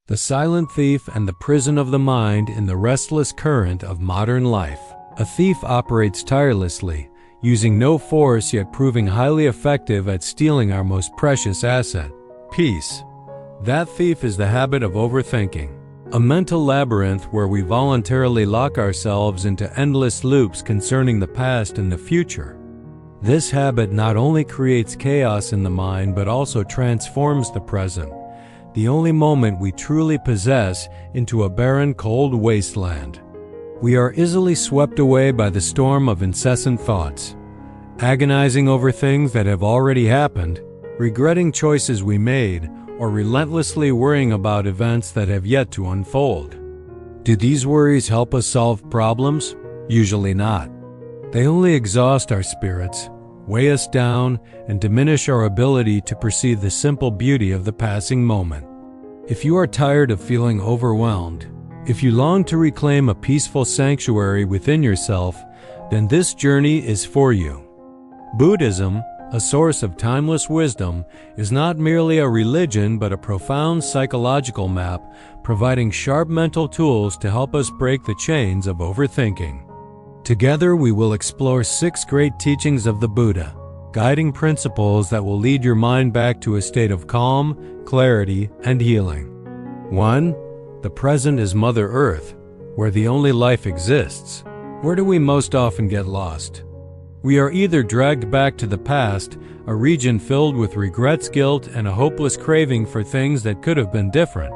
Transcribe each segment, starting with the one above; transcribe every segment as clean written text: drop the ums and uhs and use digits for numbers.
the silent thief and the prison of the mind in the restless current of modern life. A thief operates tirelessly, using no force yet proving highly effective at stealing our most precious asset, peace. That thief is the habit of overthinking, a mental labyrinth where we voluntarily lock ourselves into endless loops concerning the past and the future. This habit not only creates chaos in the mind but also transforms the present, the only moment we truly possess, into a barren, cold wasteland. We are easily swept away by the storm of incessant thoughts, agonizing over things that have already happened, regretting choices we made, or relentlessly worrying about events that have yet to unfold. Do these worries help us solve problems? Usually not. They only exhaust our spirits, weigh us down, and diminish our ability to perceive the simple beauty of the passing moment. If you are tired of feeling overwhelmed, if you long to reclaim a peaceful sanctuary within yourself, then this journey is for you. Buddhism, a source of timeless wisdom, is not merely a religion but a profound psychological map providing sharp mental tools to help us break the chains of overthinking. Together we will explore 6 great teachings of the Buddha, guiding principles that will lead your mind back to a state of calm, clarity, and healing. 1. The present is Mother Earth, where the only life exists. Where do we most often get lost? We are either dragged back to the past, a region filled with regrets, guilt, and a hopeless craving for things that could have been different,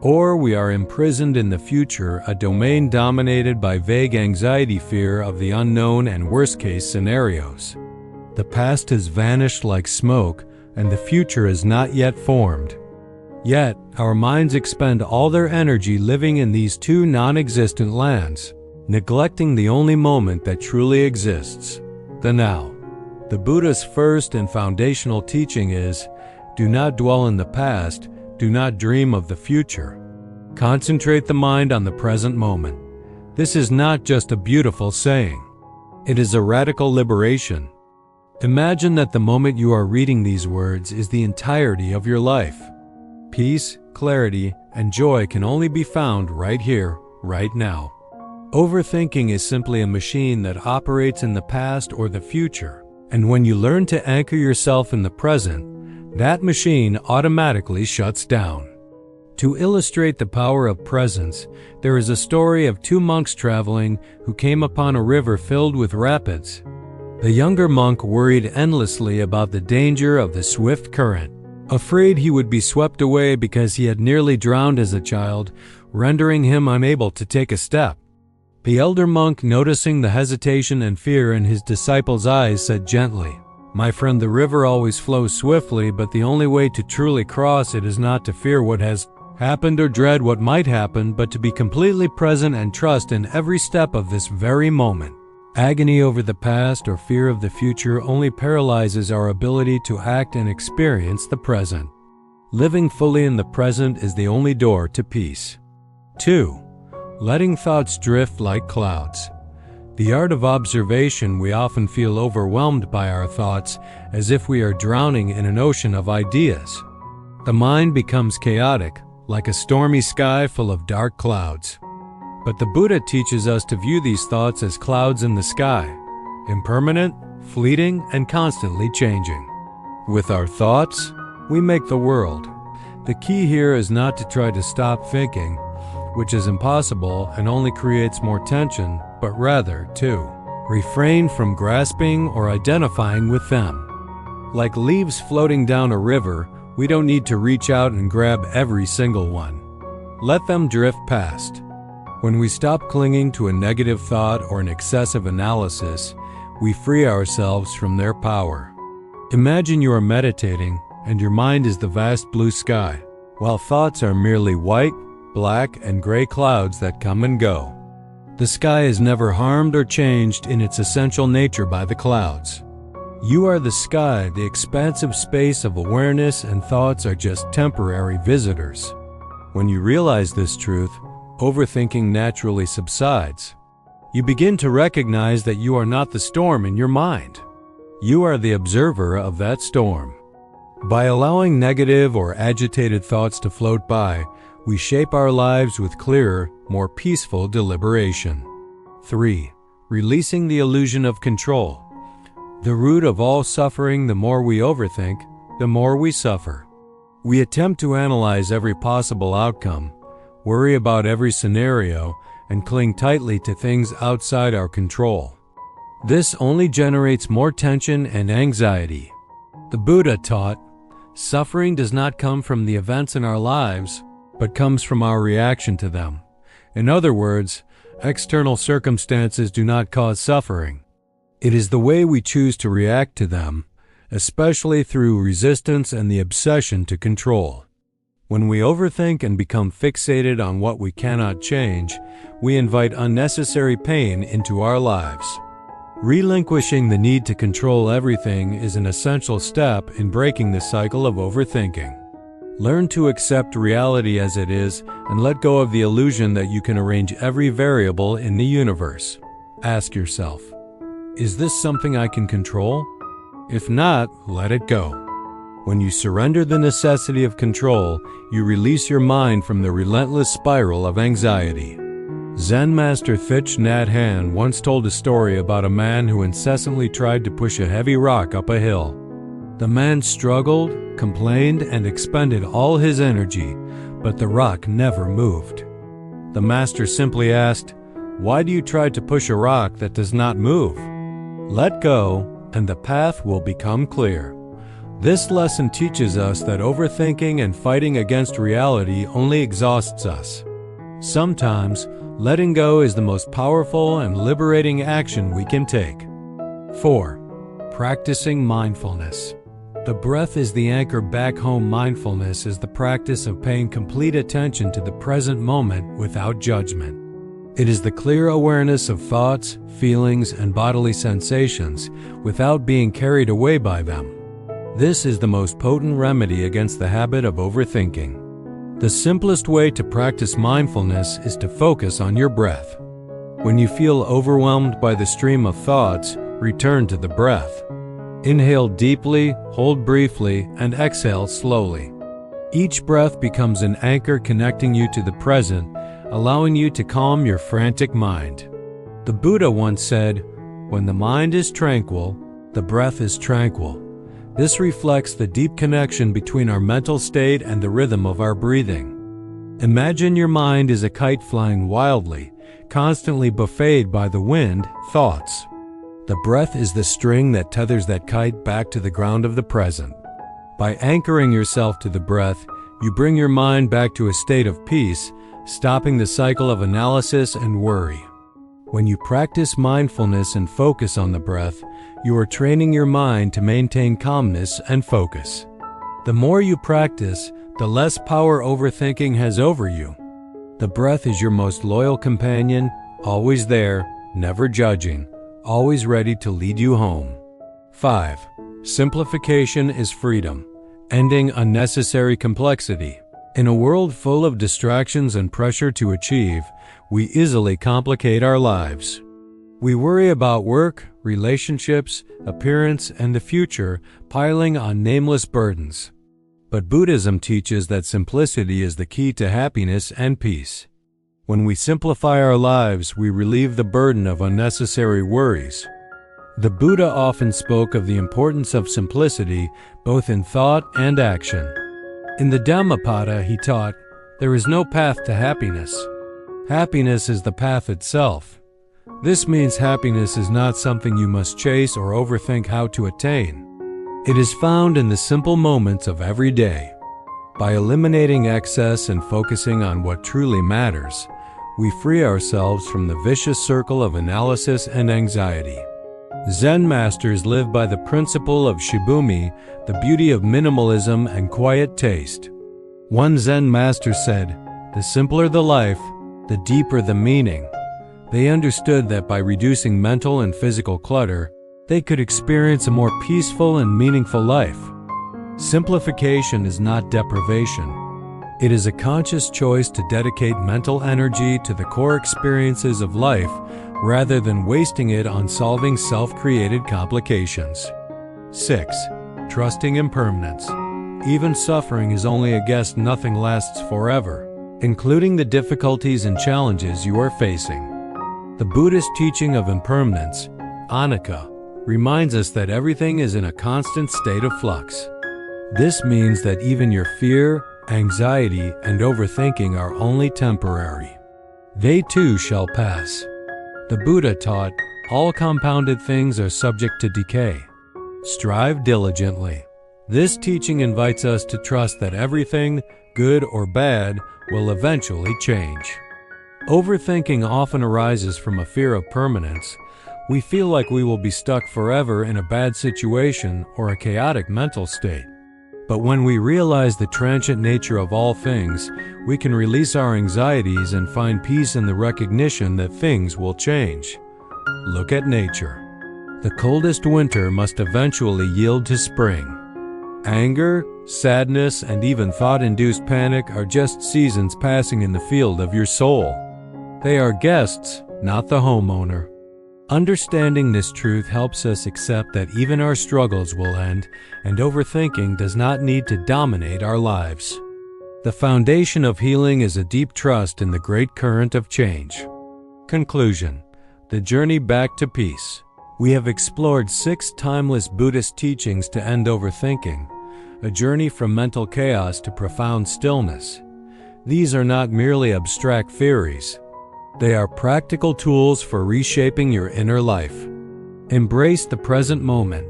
or we are imprisoned in the future, a domain dominated by vague anxiety, fear of the unknown, and worst-case scenarios. The past has vanished like smoke, and the future is not yet formed. Yet, our minds expend all their energy living in these two non-existent lands, neglecting the only moment that truly exists, the now. The Buddha's first and foundational teaching is, do not dwell in the past, do not dream of the future. Concentrate the mind on the present moment. This is not just a beautiful saying. It is a radical liberation. Imagine that the moment you are reading these words is the entirety of your life. Peace, clarity, and joy can only be found right here, right now. Overthinking is simply a machine that operates in the past or the future, and when you learn to anchor yourself in the present, that machine automatically shuts down. To illustrate the power of presence, there is a story of 2 monks traveling who came upon a river filled with rapids. The younger monk worried endlessly about the danger of the swift current, afraid he would be swept away because he had nearly drowned as a child, rendering him unable to take a step. The elder monk, noticing the hesitation and fear in his disciple's eyes, said gently, "My friend, the river always flows swiftly, but the only way to truly cross it is not to fear what has happened or dread what might happen, but to be completely present and trust in every step of this very moment." Agony over the past or fear of the future only paralyzes our ability to act and experience the present. Living fully in the present is the only door to peace. 2. Letting thoughts drift like clouds. The art of observation. We often feel overwhelmed by our thoughts, as if we are drowning in an ocean of ideas. The mind becomes chaotic, like a stormy sky full of dark clouds. But the Buddha teaches us to view these thoughts as clouds in the sky, impermanent, fleeting, and constantly changing. With our thoughts, we make the world. The key here is not to try to stop thinking, which is impossible and only creates more tension, but rather to refrain from grasping or identifying with them. Like leaves floating down a river, we don't need to reach out and grab every single one. Let them drift past. When we stop clinging to a negative thought or an excessive analysis, we free ourselves from their power. Imagine you are meditating and your mind is the vast blue sky, while thoughts are merely white, black, and gray clouds that come and go. The sky is never harmed or changed in its essential nature by the clouds. You are the sky, the expansive space of awareness, and thoughts are just temporary visitors. When you realize this truth, overthinking naturally subsides. You begin to recognize that you are not the storm in your mind. You are the observer of that storm. By allowing negative or agitated thoughts to float by, we shape our lives with clearer, more peaceful deliberation. 3. Releasing the illusion of control. The root of all suffering: the more we overthink, the more we suffer. We attempt to analyze every possible outcome, worry about every scenario, and cling tightly to things outside our control. This only generates more tension and anxiety. The Buddha taught, suffering does not come from the events in our lives, but comes from our reaction to them. In other words, external circumstances do not cause suffering. It is the way we choose to react to them, especially through resistance and the obsession to control. When we overthink and become fixated on what we cannot change, we invite unnecessary pain into our lives. Relinquishing the need to control everything is an essential step in breaking the cycle of overthinking. Learn to accept reality as it is and let go of the illusion that you can arrange every variable in the universe. Ask yourself, is this something I can control? If not, let it go. When you surrender the necessity of control, you release your mind from the relentless spiral of anxiety. Zen master Thich Nhat Hanh once told a story about a man who incessantly tried to push a heavy rock up a hill. The man struggled, complained, and expended all his energy, but the rock never moved. The master simply asked, "Why do you try to push a rock that does not move? Let go, and the path will become clear." This lesson teaches us that overthinking and fighting against reality only exhausts us. Sometimes, letting go is the most powerful and liberating action we can take. 4. Practicing mindfulness. The breath is the anchor back home. Mindfulness is the practice of paying complete attention to the present moment without judgment. It is the clear awareness of thoughts, feelings, and bodily sensations without being carried away by them. This is the most potent remedy against the habit of overthinking. The simplest way to practice mindfulness is to focus on your breath. When you feel overwhelmed by the stream of thoughts, return to the breath. Inhale deeply, hold briefly, and exhale slowly. Each breath becomes an anchor connecting you to the present, allowing you to calm your frantic mind. The Buddha once said, "When the mind is tranquil, the breath is tranquil." This reflects the deep connection between our mental state and the rhythm of our breathing. Imagine your mind is a kite flying wildly, constantly buffeted by the wind, thoughts. The breath is the string that tethers that kite back to the ground of the present. By anchoring yourself to the breath, you bring your mind back to a state of peace, stopping the cycle of analysis and worry. When you practice mindfulness and focus on the breath, you are training your mind to maintain calmness and focus. The more you practice, the less power overthinking has over you. The breath is your most loyal companion, always there, never judging, always ready to lead you home. 5. Simplification is freedom, ending unnecessary complexity. In a world full of distractions and pressure to achieve, we easily complicate our lives. We worry about work, relationships, appearance, and the future, piling on nameless burdens. But Buddhism teaches that simplicity is the key to happiness and peace. When we simplify our lives, we relieve the burden of unnecessary worries. The Buddha often spoke of the importance of simplicity, both in thought and action. In the Dhammapada, he taught, "There is no path to happiness. Happiness is the path itself." This means happiness is not something you must chase or overthink how to attain. It is found in the simple moments of every day. By eliminating excess and focusing on what truly matters, we free ourselves from the vicious circle of analysis and anxiety. Zen masters live by the principle of shibumi, the beauty of minimalism and quiet taste. One Zen master said, "The simpler the life, the deeper the meaning." They understood that by reducing mental and physical clutter, they could experience a more peaceful and meaningful life. Simplification is not deprivation. It is a conscious choice to dedicate mental energy to the core experiences of life rather than wasting it on solving self-created complications. 6. Trusting impermanence. Even suffering is only a guess. Nothing lasts forever. including the difficulties and challenges you are facing. The Buddhist teaching of impermanence, anicca, reminds us that everything is in a constant state of flux. This means that even your fear, anxiety, and overthinking are only temporary. They too shall pass. The Buddha taught, all compounded things are subject to decay. Strive diligently. This teaching invites us to trust that everything, good or bad, will eventually change. Overthinking often arises from a fear of permanence. We feel like we will be stuck forever in a bad situation or a chaotic mental state. But when we realize the transient nature of all things, we can release our anxieties and find peace in the recognition that things will change. Look at nature. The coldest winter must eventually yield to spring. Anger, sadness, and even thought-induced panic are just seasons passing in the field of your soul. They are guests, not the homeowner. Understanding this truth helps us accept that even our struggles will end, and overthinking does not need to dominate our lives. The foundation of healing is a deep trust in the great current of change. Conclusion: the journey back to peace. We have explored 6 timeless Buddhist teachings to end overthinking, a journey from mental chaos to profound stillness. These are not merely abstract theories. They are practical tools for reshaping your inner life. Embrace the present moment.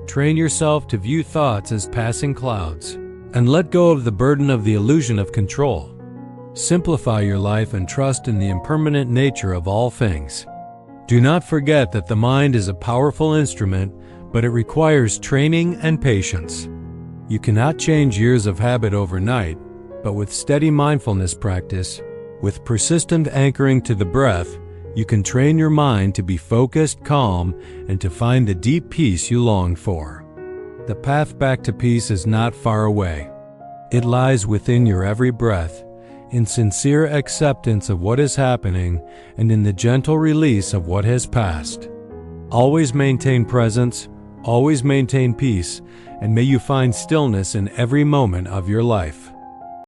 Train yourself to view thoughts as passing clouds, and let go of the burden of the illusion of control. Simplify your life and trust in the impermanent nature of all things. Do not forget that the mind is a powerful instrument, but it requires training and patience. You cannot change years of habit overnight, but with steady mindfulness practice, with persistent anchoring to the breath, you can train your mind to be focused, calm, and to find the deep peace you long for. The path back to peace is not far away. It lies within your every breath, in sincere acceptance of what is happening and in the gentle release of what has passed. Always maintain presence, always maintain peace, and may you find stillness in every moment of your life.